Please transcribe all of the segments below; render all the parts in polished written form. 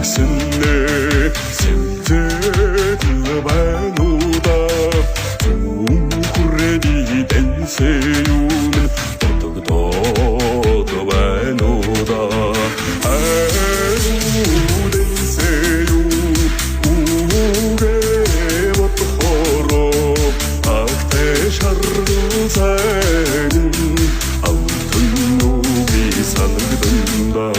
Тэгсэнэ сэмтэд байнуда Хүрээний дэнсээ юм Бодогдоод байнуда Дэнсээ юм Үгээ бодохороо Ахтэй шарлцайн Алтын нүги санагданда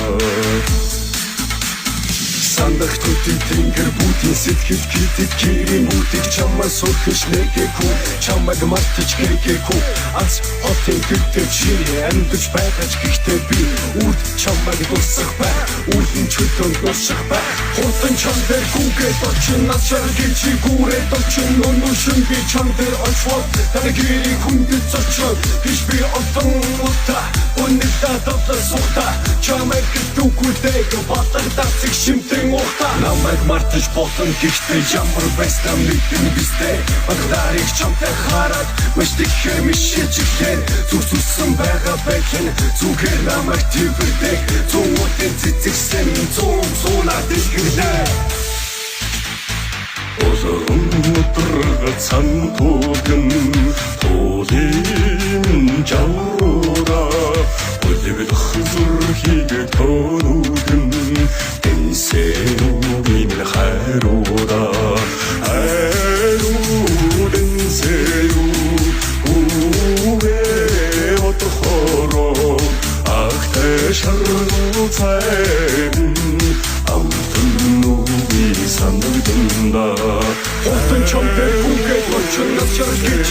Сандах төдий тэнгэр бүгдийн сэтгэл гидэж гэрийн бүгдийг чамаас сурхиш нэгэхгүй чамайг мартаж гээгүй аз хотын гэртээ чи амьдж байгаач гэхдээ би үрд чамайг дуусах бай үрдэн чөлөөнд дуусах бай хурдан чам дээр гүгээд очин насаар гэж гүрээд очин өнөөшин би чам дээр очвол таны гэрийн хүндэт зочод биш би отон ута өнөдөө дотлоо суута чамайг дүүгүйдэг батагдах шимтэн намайг мартаж болон гэхдээ ямар байсан мэдэн бистэй багтаарыг чамтай хараад маш тэгэхээр мишээжлээ зүссэн байгаа бэхэн зүгээр намайг төвөрдөг зүүнүүдэн цэцэгсэн зүүн зуунаад илгэрнэ Озон өдрөг цан тугэн тулын жавруда Өдөвдөх зүрхийг тонугэн Дэнсэюгийн хайруда Дэнсэю Үгээ бодохороо Ахтэй шарлцайн Алтын нүги санагданда Хурдан чам дээр гүгээд очин насаар гэж